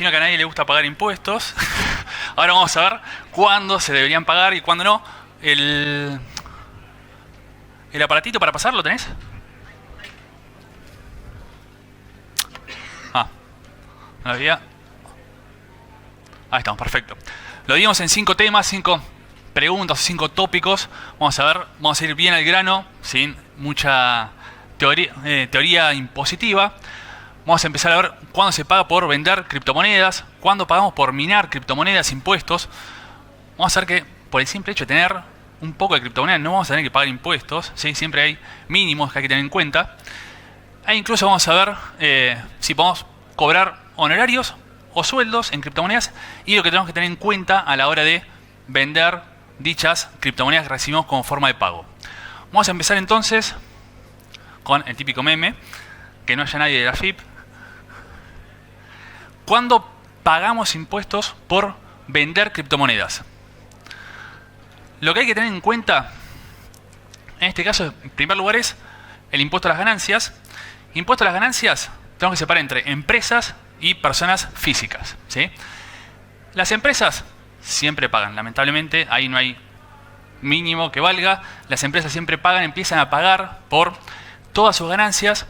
imagino que a nadie le gusta pagar impuestos. Ahora vamos a ver cuándo se deberían pagar y cuándo no. ¿El aparatito para pasar lo tenés? No lo había. Ahí estamos, perfecto. Lo dimos en 5 temas, 5 preguntas, 5 tópicos. Vamos a ir bien al grano, sin mucha teoría impositiva. Vamos a empezar a ver cuándo se paga por vender criptomonedas, cuándo pagamos por minar criptomonedas, impuestos. Vamos a ver que por el simple hecho de tener un poco de criptomonedas no vamos a tener que pagar impuestos, ¿sí? Siempre hay mínimos que hay que tener en cuenta. E incluso vamos a ver si podemos cobrar honorarios o sueldos en criptomonedas y lo que tenemos que tener en cuenta a la hora de vender dichas criptomonedas que recibimos como forma de pago. Vamos a empezar entonces con el típico meme, que no haya nadie de la FIP. ¿Cuándo pagamos impuestos por vender criptomonedas? Lo que hay que tener en cuenta en este caso, en primer lugar, es el impuesto a las ganancias. Impuesto a las ganancias tenemos que separar entre empresas y personas físicas, ¿sí? Las empresas siempre pagan, lamentablemente, ahí no hay mínimo que valga. Las empresas siempre pagan, empiezan a pagar por todas sus ganancias,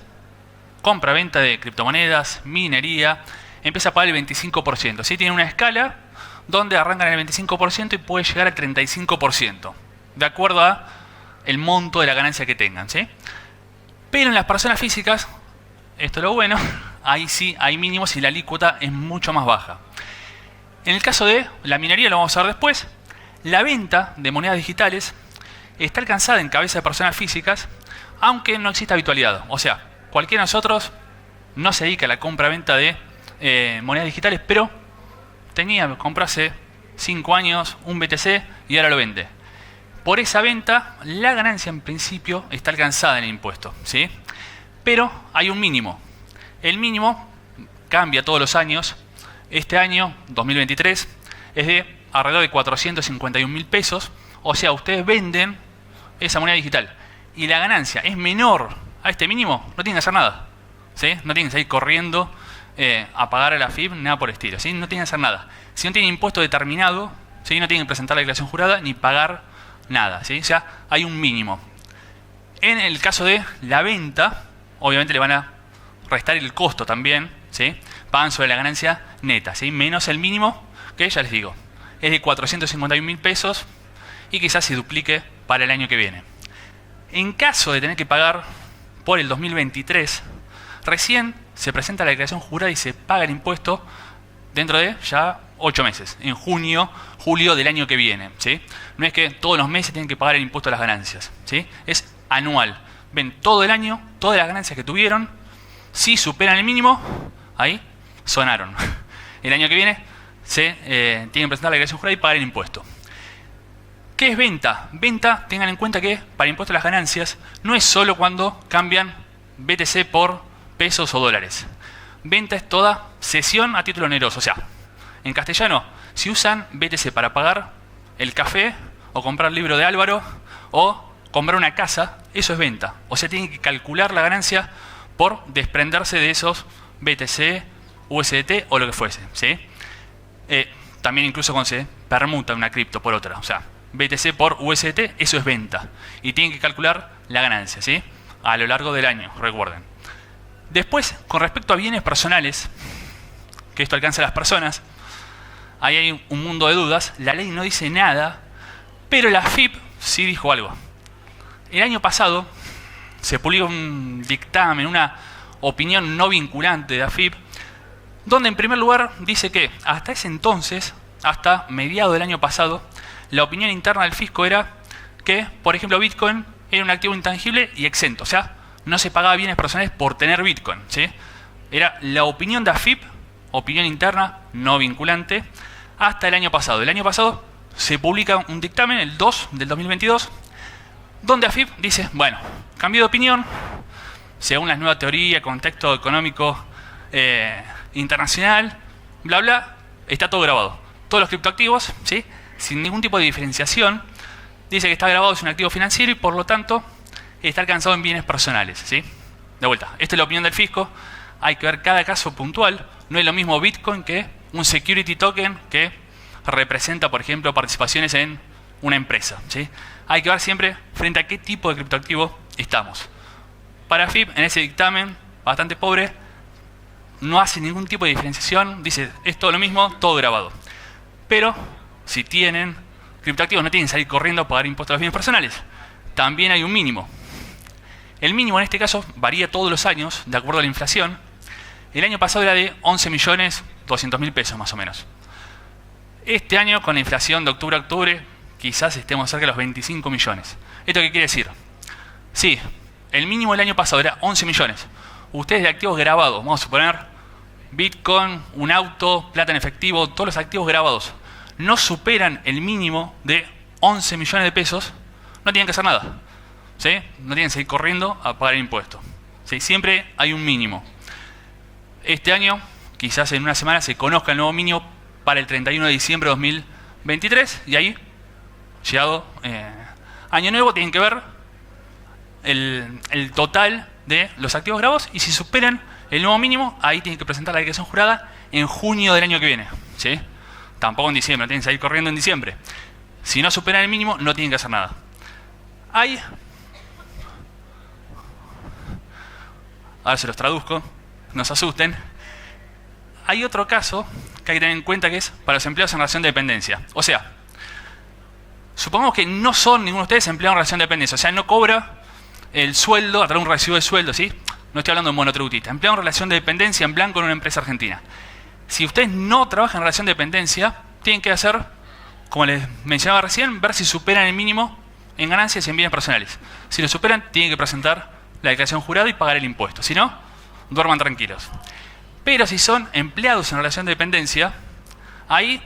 compra, venta de criptomonedas, minería, empieza a pagar el 25%. ¿Sí? Tiene una escala donde arrancan el 25% y puede llegar al 35%, de acuerdo a el monto de la ganancia que tengan, ¿sí? Pero en las personas físicas, esto es lo bueno, ahí sí hay mínimos y la alícuota es mucho más baja. En el caso de la minería, lo vamos a ver después, la venta de monedas digitales está alcanzada en cabeza de personas físicas, aunque no existe habitualidad. O sea, cualquiera de nosotros no se dedica a la compra-venta de monedas digitales, pero compró hace 5 años un BTC y ahora lo vende. Por esa venta, la ganancia en principio está alcanzada en el impuesto, ¿sí? Pero hay un mínimo. El mínimo cambia todos los años. Este año, 2023, es de alrededor de 451.000 pesos. O sea, ustedes venden esa moneda digital y la ganancia es menor a este mínimo, no tienen que hacer nada, ¿sí? No tienen que salir corriendo a pagar a la FIP, nada por el estilo, ¿sí? No tienen que hacer nada. Si no tienen impuesto determinado, ¿sí? No tienen que presentar la declaración jurada ni pagar nada, ¿sí? O sea, hay un mínimo. En el caso de la venta, obviamente le van a restar el costo también, ¿sí? Pagan sobre la ganancia neta, ¿sí? Menos el mínimo, que ya les digo, es de 451.000 pesos y quizás se duplique para el año que viene. En caso de tener que pagar por el 2023, recién se presenta la declaración jurada y se paga el impuesto dentro de ya 8 meses, en junio, julio del año que viene, ¿sí? No es que todos los meses tienen que pagar el impuesto a las ganancias, ¿sí? Es anual. Ven todo el año, todas las ganancias que tuvieron. Si superan el mínimo, ahí sonaron. El año que viene tienen que presentar la declaración jurada y pagar el impuesto. ¿Qué es venta? Venta, tengan en cuenta que para el impuesto a las ganancias no es solo cuando cambian BTC por pesos o dólares. Venta es toda cesión a título oneroso. O sea, en castellano, si usan BTC para pagar el café o comprar el libro de Álvaro o comprar una casa, eso es venta. O sea, tienen que calcular la ganancia por desprenderse de esos BTC, USDT o lo que fuese, ¿sí? También incluso cuando se permuta una cripto por otra. O sea, BTC por USDT, eso es venta. Y tienen que calcular la ganancia, ¿sí? A lo largo del año, recuerden. Después, con respecto a bienes personales, que esto alcanza a las personas, ahí hay un mundo de dudas. La ley no dice nada, pero la FIP sí dijo algo. El año pasado se publicó un dictamen, una opinión no vinculante de la FIP, donde en primer lugar dice que hasta ese entonces, hasta mediados del año pasado, la opinión interna del fisco era que, por ejemplo, Bitcoin era un activo intangible y exento. O sea, no se pagaba bienes personales por tener Bitcoin, ¿sí? Era la opinión de AFIP, opinión interna no vinculante, hasta el año pasado. El año pasado se publica un dictamen, el 2 del 2022, donde AFIP dice, bueno, cambio de opinión, según la nueva teoría, contexto económico internacional, bla, bla, está todo grabado. Todos los criptoactivos, ¿sí? Sin ningún tipo de diferenciación, dice que está grabado, es un activo financiero y por lo tanto está alcanzado en bienes personales, ¿sí? De vuelta, esta es la opinión del fisco, hay que ver cada caso puntual, no es lo mismo Bitcoin que un security token que representa, por ejemplo, participaciones en una empresa, ¿sí? Hay que ver siempre frente a qué tipo de criptoactivo estamos. Para FIP, en ese dictamen bastante pobre, no hace ningún tipo de diferenciación, dice, es todo lo mismo, todo grabado. Pero, si tienen criptoactivos, no tienen que salir corriendo a pagar impuestos a los bienes personales. También hay un mínimo. El mínimo en este caso varía todos los años, de acuerdo a la inflación. El año pasado era de 11.200.000 pesos más o menos. Este año, con la inflación de octubre a octubre, quizás estemos cerca de los 25 millones. ¿Esto qué quiere decir? Sí, el mínimo del año pasado era 11 millones. Ustedes de activos grabados, vamos a suponer Bitcoin, un auto, plata en efectivo, todos los activos grabados, no superan el mínimo de 11 millones de pesos, no tienen que hacer nada. ¿Sí? No tienen que seguir corriendo a pagar el impuesto. ¿Sí? Siempre hay un mínimo. Este año, quizás en una semana, se conozca el nuevo mínimo para el 31 de diciembre de 2023 y ahí, llegado año nuevo, tienen que ver el total de los activos grabados y si superan el nuevo mínimo, ahí tienen que presentar la declaración jurada en junio del año que viene. ¿Sí? Tampoco en diciembre, no tienen que salir corriendo en diciembre. Si no superan el mínimo, no tienen que hacer nada. Ahora se los traduzco, no se asusten. Hay otro caso que hay que tener en cuenta que es para los empleados en relación de dependencia. O sea, supongamos que no son ninguno de ustedes empleados en relación de dependencia. O sea, no cobra el sueldo a través de un recibo de sueldo, ¿sí? No estoy hablando de monotributista. Empleado en relación de dependencia en blanco en una empresa argentina. Si ustedes no trabajan en relación de dependencia, tienen que hacer, como les mencionaba recién, ver si superan el mínimo en ganancias y en bienes personales. Si lo superan, tienen que presentar la declaración jurada y pagar el impuesto. Si no, duerman tranquilos. Pero si son empleados en relación de dependencia, ahí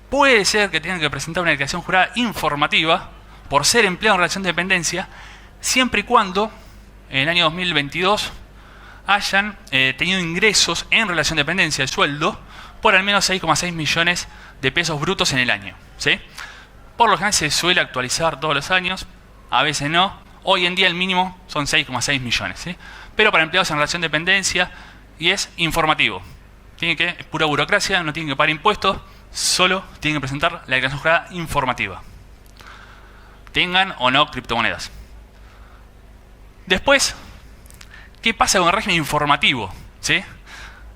puede ser que tengan que presentar una declaración jurada informativa por ser empleado en relación de dependencia, siempre y cuando en el año 2022 hayan tenido ingresos en relación de dependencia, el sueldo, por al menos 6,6 millones de pesos brutos en el año. ¿Sí? Por lo general se suele actualizar todos los años, a veces no. Hoy en día el mínimo son 6,6 millones. ¿Sí? Pero para empleados en relación de dependencia, y es informativo. Es pura burocracia, no tienen que pagar impuestos, solo tienen que presentar la declaración jurada informativa. Tengan o no criptomonedas. Después, ¿qué pasa con el régimen informativo? ¿Sí?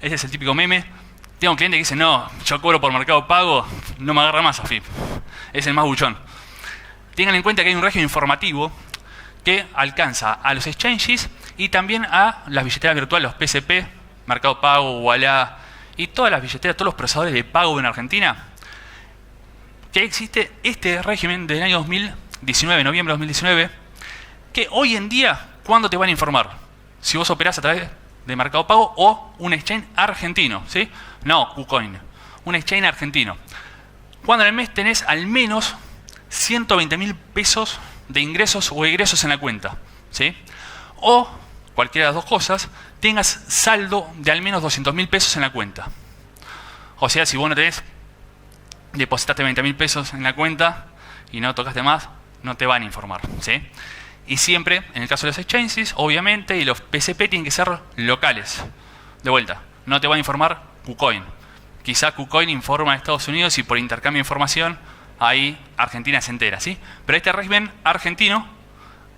Ese es el típico meme. Tengo un cliente que dice, no, yo cobro por Mercado Pago, no me agarra más AFIP. Es el más buchón. Tengan en cuenta que hay un régimen informativo que alcanza a los exchanges y también a las billeteras virtuales, los PSP, Mercado Pago, Ualá y todas las billeteras, todos los procesadores de pago en Argentina. Que existe este régimen del año 2019, noviembre de 2019, que hoy en día, ¿cuándo te van a informar? Si vos operás a través de Mercado Pago o un exchange argentino, ¿sí? No, KuCoin, un exchange argentino. Cuando en el mes tenés al menos 120.000 pesos de ingresos o egresos en la cuenta, ¿sí? O, cualquiera de las dos cosas, tengas saldo de al menos 200.000 pesos en la cuenta. O sea, si vos no tenés, depositaste 20.000 pesos en la cuenta y no tocaste más, no te van a informar, ¿sí? Y siempre, en el caso de los exchanges, obviamente, y los PSP tienen que ser locales. De vuelta, no te van a informar KuCoin. Quizá KuCoin informa a Estados Unidos y por intercambio de información, ahí Argentina se entera, ¿sí? Pero este régimen argentino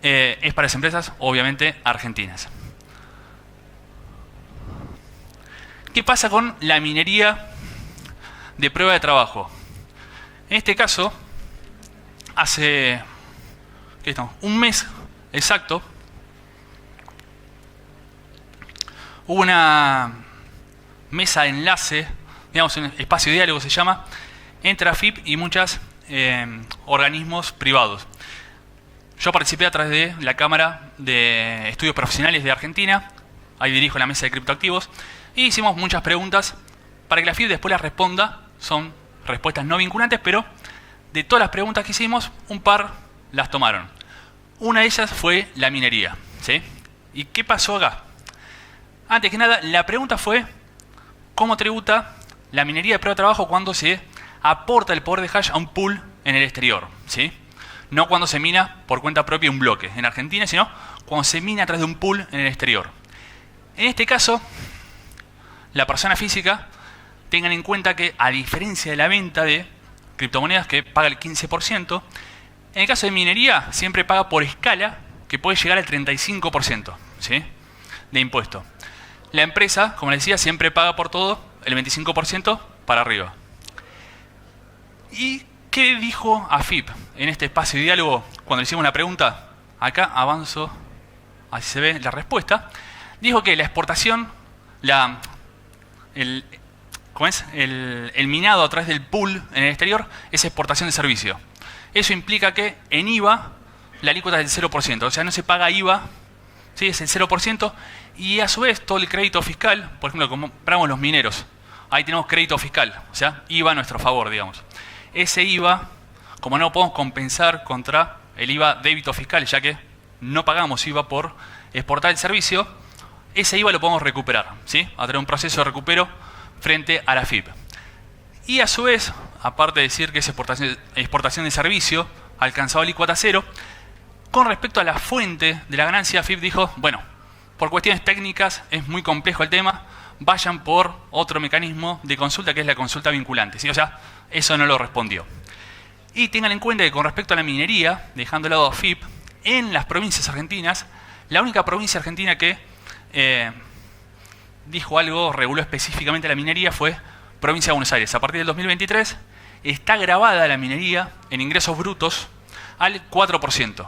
es para las empresas, obviamente, argentinas. ¿Qué pasa con la minería de prueba de trabajo? En este caso, hace un mes exacto, hubo una mesa de enlace, digamos, un espacio de diálogo se llama, entre AFIP y muchos organismos privados. Yo participé a través de la Cámara de Estudios Profesionales de Argentina, ahí dirijo la mesa de criptoactivos, y hicimos muchas preguntas para que la AFIP después las responda. Son respuestas no vinculantes, pero de todas las preguntas que hicimos, un par las tomaron. Una de ellas fue la minería, ¿sí? ¿Y qué pasó acá? Antes que nada, la pregunta fue ¿cómo tributa la minería de prueba de trabajo cuando se aporta el poder de hash a un pool en el exterior? ¿Sí? No cuando se mina por cuenta propia un bloque en Argentina, sino cuando se mina a través de un pool en el exterior. En este caso, la persona física tengan en cuenta que, a diferencia de la venta de criptomonedas que paga el 15%, en el caso de minería siempre paga por escala, que puede llegar al 35%, ¿sí?, de impuesto. La empresa, como les decía, siempre paga por todo el 25% para arriba. ¿Y qué dijo AFIP en este espacio de diálogo cuando le hicimos una pregunta? Acá avanzo, así se ve la respuesta. Dijo que la exportación, el minado a través del pool en el exterior es exportación de servicio. Eso implica que en IVA la alícuota es del 0%, o sea, no se paga IVA, ¿sí?, es el 0%, y a su vez todo el crédito fiscal, por ejemplo, como compramos los mineros, ahí tenemos crédito fiscal, o sea, IVA a nuestro favor, digamos. Ese IVA, como no podemos compensar contra el IVA débito fiscal, ya que no pagamos IVA por exportar el servicio, ese IVA lo podemos recuperar, ¿sí?, a través de un proceso de recupero frente a la AFIP. Y a su vez, aparte de decir que es exportación de servicio, alcanzado alícuota cero, con respecto a la fuente de la ganancia, AFIP dijo, bueno, por cuestiones técnicas es muy complejo el tema, vayan por otro mecanismo de consulta, que es la consulta vinculante, ¿sí? O sea, eso no lo respondió. Y tengan en cuenta que con respecto a la minería, dejando de lado AFIP, en las provincias argentinas, la única provincia argentina que dijo algo, reguló específicamente la minería, fue provincia de Buenos Aires. A partir del 2023 está grabada la minería en ingresos brutos al 4%.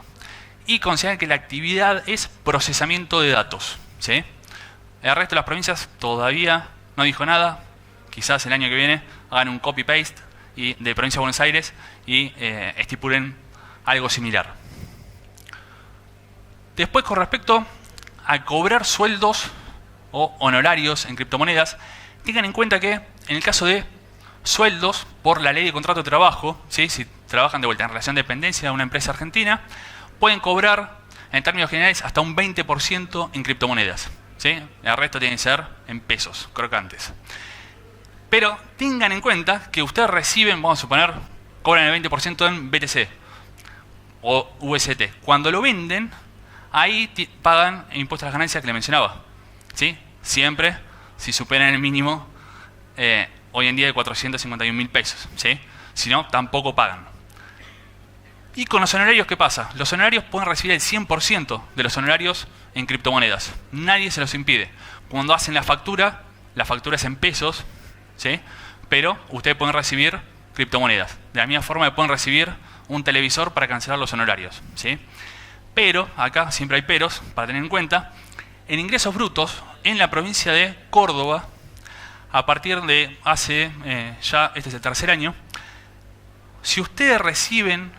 Y consideran que la actividad es procesamiento de datos, ¿sí? El resto de las provincias todavía no dijo nada. Quizás el año que viene hagan un copy-paste de provincia de Buenos Aires y estipulen algo similar. Después, con respecto a cobrar sueldos o honorarios en criptomonedas, tengan en cuenta que en el caso de sueldos, por la ley de contrato de trabajo, ¿sí?, si trabajan de vuelta en relación de dependencia de una empresa argentina, pueden cobrar, en términos generales, hasta un 20% en criptomonedas, ¿sí? El resto tiene que ser en pesos crocantes. Pero tengan en cuenta que ustedes reciben, vamos a suponer, cobran el 20% en BTC o UST. Cuando lo venden, ahí pagan el impuesto a las ganancias que le mencionaba, ¿sí? Siempre si superan el mínimo hoy en día de 451.000 pesos, ¿sí? Si no, tampoco pagan. Y con los honorarios, ¿qué pasa? Los honorarios pueden recibir el 100% de los honorarios en criptomonedas. Nadie se los impide. Cuando hacen la factura es en pesos, ¿sí?, pero ustedes pueden recibir criptomonedas. De la misma forma que pueden recibir un televisor para cancelar los honorarios, ¿sí? Pero, acá siempre hay peros para tener en cuenta, en ingresos brutos, en la provincia de Córdoba, a partir de hace ya, este es el tercer año, si ustedes reciben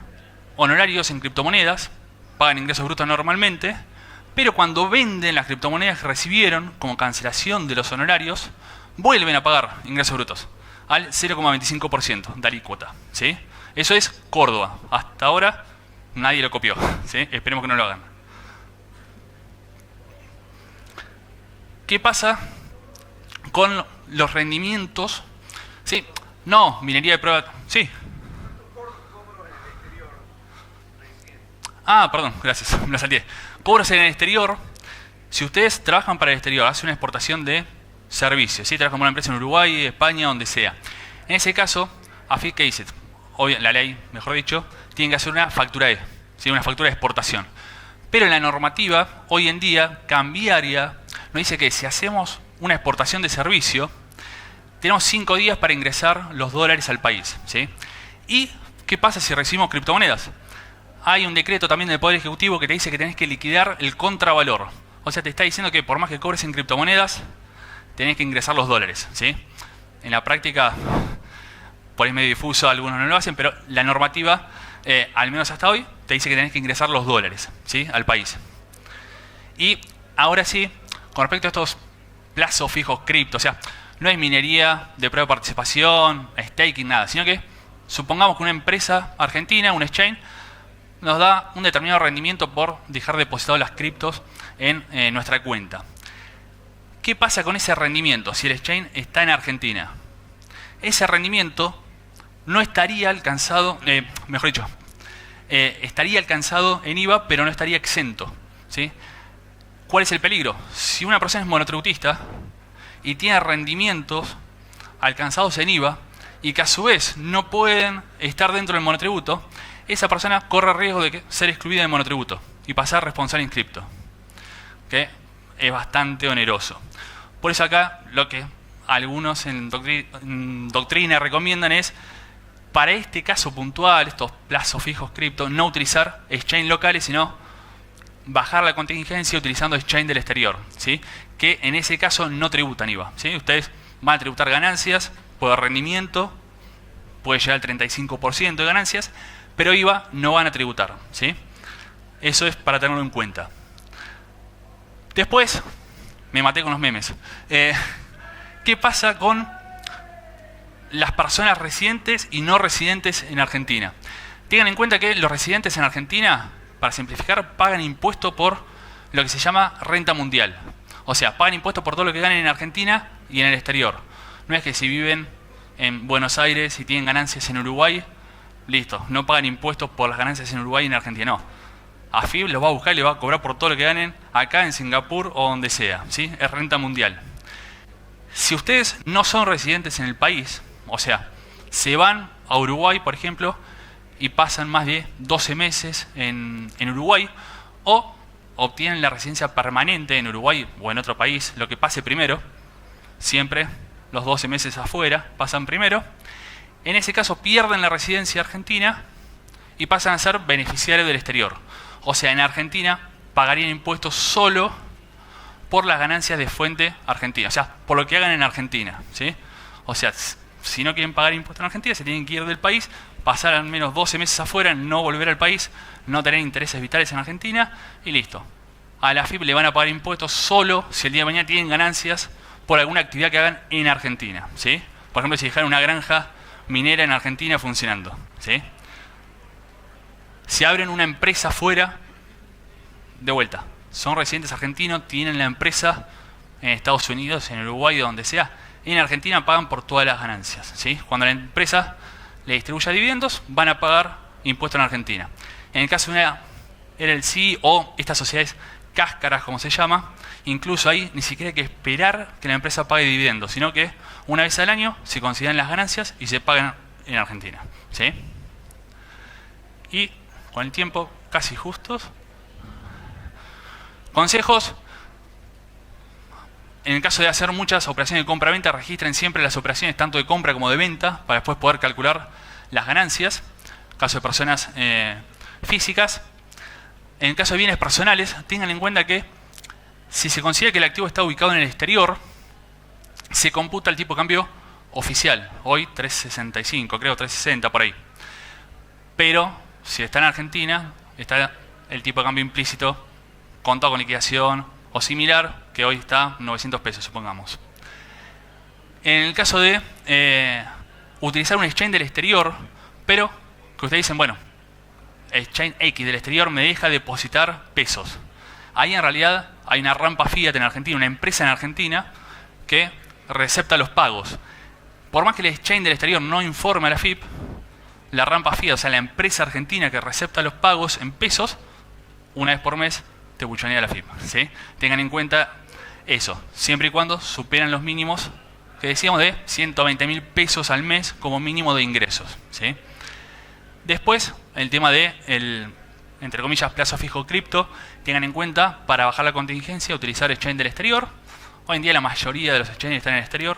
honorarios en criptomonedas, pagan ingresos brutos normalmente, pero cuando venden las criptomonedas que recibieron como cancelación de los honorarios, vuelven a pagar ingresos brutos al 0,25% de alícuota, ¿sí? Eso es Córdoba. Hasta ahora nadie lo copió, ¿sí? Esperemos que no lo hagan. ¿Qué pasa con los rendimientos? ¿Sí? No, minería de prueba. Sí. Ah, perdón, gracias, me la salté. Cobros en el exterior. Si ustedes trabajan para el exterior, hacen una exportación de servicios, ¿sí? Trabajan con una empresa en Uruguay, España, donde sea. En ese caso, AFIP, ¿qué dice? La ley, mejor dicho, tienen que hacer una factura E, ¿sí?, una factura de exportación. Pero en la normativa, hoy en día, cambiaria, nos dice que si hacemos una exportación de servicio, tenemos 5 días para ingresar los dólares al país, ¿sí? ¿Y qué pasa si recibimos criptomonedas? Hay un decreto también del Poder Ejecutivo que te dice que tenés que liquidar el contravalor. O sea, te está diciendo que por más que cobres en criptomonedas, tenés que ingresar los dólares, ¿sí? En la práctica, por ahí medio difuso, algunos no lo hacen, pero la normativa, al menos hasta hoy, te dice que tenés que ingresar los dólares, ¿sí?, al país. Y ahora sí, con respecto a estos plazos fijos cripto, o sea, no es minería de prueba de participación, staking, nada, sino que supongamos que una empresa argentina, un exchange, nos da un determinado rendimiento por dejar depositado las criptos en nuestra cuenta. ¿Qué pasa con ese rendimiento si el exchange está en Argentina? Ese rendimiento no estaría alcanzado, mejor dicho, estaría alcanzado en IVA, pero no estaría exento, ¿sí? ¿Cuál es el peligro? Si una persona es monotributista y tiene rendimientos alcanzados en IVA y que a su vez no pueden estar dentro del monotributo, esa persona corre riesgo de ser excluida del monotributo y pasar responsable inscripto, que es bastante oneroso. Por eso acá lo que algunos en doctrina recomiendan es, para este caso puntual, estos plazos fijos cripto, no utilizar exchange locales, sino bajar la contingencia utilizando exchange del exterior, ¿sí? Que en ese caso no tributan IVA, ¿sí? Ustedes van a tributar ganancias por rendimiento, puede llegar al 35% de ganancias, pero IVA no van a tributar, ¿sí? Eso es para tenerlo en cuenta. Después, me maté con los memes. ¿Qué pasa con las personas residentes y no residentes en Argentina? Tengan en cuenta que los residentes en Argentina, para simplificar, pagan impuesto por lo que se llama renta mundial. O sea, pagan impuesto por todo lo que ganen en Argentina y en el exterior. No es que si viven en Buenos Aires y tienen ganancias en Uruguay, listo, no pagan impuestos por las ganancias en Uruguay y en Argentina, no. AFIP los va a buscar y les va a cobrar por todo lo que ganen acá en Singapur o donde sea, ¿sí? Es renta mundial. Si ustedes no son residentes en el país, o sea, se van a Uruguay, por ejemplo, y pasan más de 12 meses en Uruguay, o obtienen la residencia permanente en Uruguay o en otro país, lo que pase primero, siempre los 12 meses afuera pasan primero, en ese caso pierden la residencia argentina y pasan a ser beneficiarios del exterior. O sea, en Argentina pagarían impuestos solo por las ganancias de fuente argentina, o sea, por lo que hagan en Argentina, ¿sí? O sea, si no quieren pagar impuestos en Argentina, se tienen que ir del país, pasar al menos 12 meses afuera, no volver al país, no tener intereses vitales en Argentina y listo. A la AFIP le van a pagar impuestos solo si el día de mañana tienen ganancias por alguna actividad que hagan en Argentina, ¿sí? Por ejemplo, si dejaron una granja minera en Argentina funcionando, ¿sí? Si abren una empresa fuera, de vuelta, son residentes argentinos, tienen la empresa en Estados Unidos, en Uruguay, donde sea, en Argentina pagan por todas las ganancias, ¿sí? Cuando la empresa le distribuya dividendos, van a pagar impuestos en Argentina. En el caso de una LLC o estas sociedades cáscaras, como se llama, incluso ahí ni siquiera hay que esperar que la empresa pague dividendos, sino que una vez al año se consideran las ganancias y se pagan en Argentina, ¿sí? Y con el tiempo casi justos. Consejos. En el caso de hacer muchas operaciones de compra-venta, registren siempre las operaciones tanto de compra como de venta para después poder calcular las ganancias. En caso de personas físicas. En el caso de bienes personales, tengan en cuenta que si se considera que el activo está ubicado en el exterior, se computa el tipo de cambio oficial. Hoy 3.65, creo 3.60 por ahí. Pero si está en Argentina, está el tipo de cambio implícito contado con liquidación o similar, que hoy está 900 pesos, supongamos. En el caso de utilizar un exchange del exterior, pero que ustedes dicen, bueno, exchange X del exterior me deja depositar pesos. Ahí en realidad hay una rampa Fiat en Argentina, una empresa en Argentina que recepta los pagos. Por más que el exchange del exterior no informe a la AFIP, la rampa Fiat, o sea, la empresa argentina que recepta los pagos en pesos, una vez por mes te buchonea la AFIP, ¿sí? Tengan en cuenta eso, siempre y cuando superan los mínimos que decíamos de 120.000 pesos al mes como mínimo de ingresos, ¿sí? Después, el tema de el, entre comillas, plazo fijo cripto, tengan en cuenta para bajar la contingencia utilizar exchange del exterior. Hoy en día la mayoría de los exchanges están en el exterior.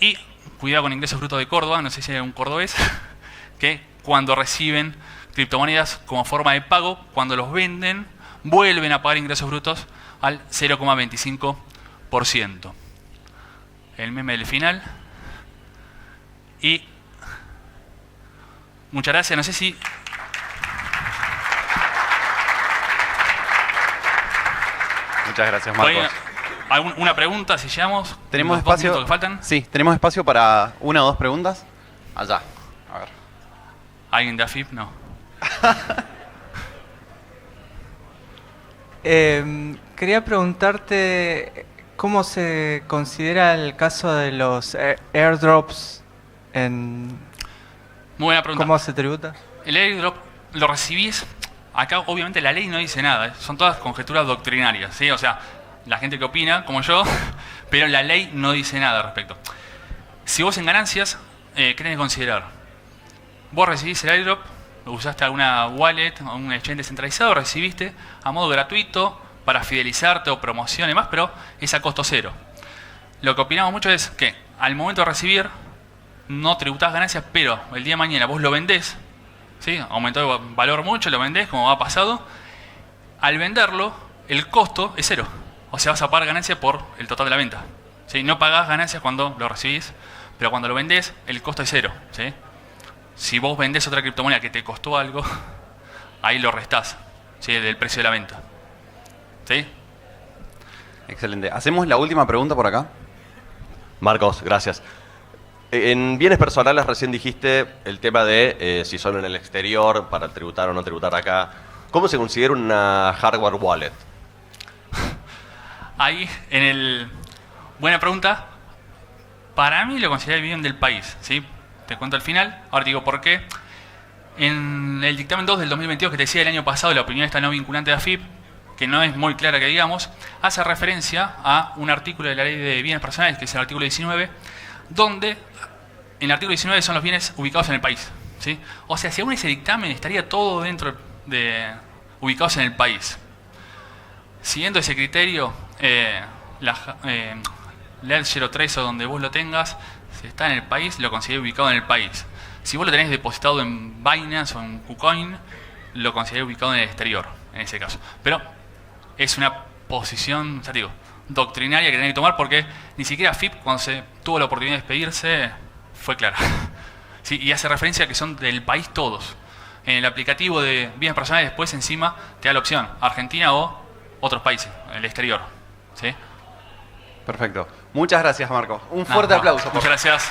Y cuidado con ingresos brutos de Córdoba, no sé si hay un cordobés, que cuando reciben criptomonedas como forma de pago, cuando los venden, vuelven a pagar ingresos brutos al 0,25%. El meme del final. Y muchas gracias, no sé si... Muchas gracias, Marcos. ¿Alguna pregunta si llegamos? ¿Tenemos espacio? Que faltan? Sí, tenemos espacio para una o dos preguntas. Allá, a ver. ¿Alguien de AFIP? No. Quería preguntarte cómo se considera el caso de los airdrops en... Muy buena pregunta. ¿Cómo se tributa? El airdrop lo recibís. Acá obviamente la ley no dice nada, son todas conjeturas doctrinarias, ¿sí? O sea, la gente que opina, como yo, pero la ley no dice nada al respecto. Si vos en ganancias, ¿qué tenés que considerar? Vos recibís el airdrop, usaste alguna wallet o un exchange descentralizado, recibiste a modo gratuito para fidelizarte o promoción y demás, pero es a costo cero. Lo que opinamos mucho es que al momento de recibir no tributás ganancias, pero el día de mañana vos lo vendés, ¿sí? Aumentó el valor mucho, lo vendés como ha pasado. Al venderlo, el costo es cero. O sea, vas a pagar ganancias por el total de la venta, ¿sí? No pagás ganancias cuando lo recibís, pero cuando lo vendés, el costo es cero, ¿sí? Si vos vendés otra criptomoneda que te costó algo, ahí lo restás, ¿sí? Del precio de la venta. ¿Sí? Excelente. Hacemos la última pregunta por acá. Marcos, gracias. En bienes personales recién dijiste el tema de si son en el exterior, para tributar o no tributar acá. ¿Cómo se considera una hardware wallet? Ahí, buena pregunta. Para mí lo considero el bien del país, ¿sí? Te cuento al final. Ahora te digo por qué. En el dictamen 2 del 2022 que te decía el año pasado, la opinión esta no vinculante de AFIP, que no es muy clara que digamos, hace referencia a un artículo de la Ley de Bienes Personales, que es el artículo 19, donde en el artículo 19 son los bienes ubicados en el país, ¿sí? O sea, según ese dictamen estaría todo dentro de ubicados en el país. Siguiendo ese criterio, Ledger 3 o donde vos lo tengas, si está en el país, lo considero ubicado en el país. Si vos lo tenés depositado en Binance o en KuCoin, lo considero ubicado en el exterior, en ese caso. Pero es una posición, ya te digo, doctrinaria que tenés que tomar, porque ni siquiera FIP, cuando se tuvo la oportunidad de despedirse, fue clara. ¿Sí? Y hace referencia a que son del país todos. En el aplicativo de bienes personales después encima te da la opción Argentina o otros países, el exterior. ¿Sí? Perfecto. Muchas gracias, Marco. Un fuerte aplauso. Muchas gracias.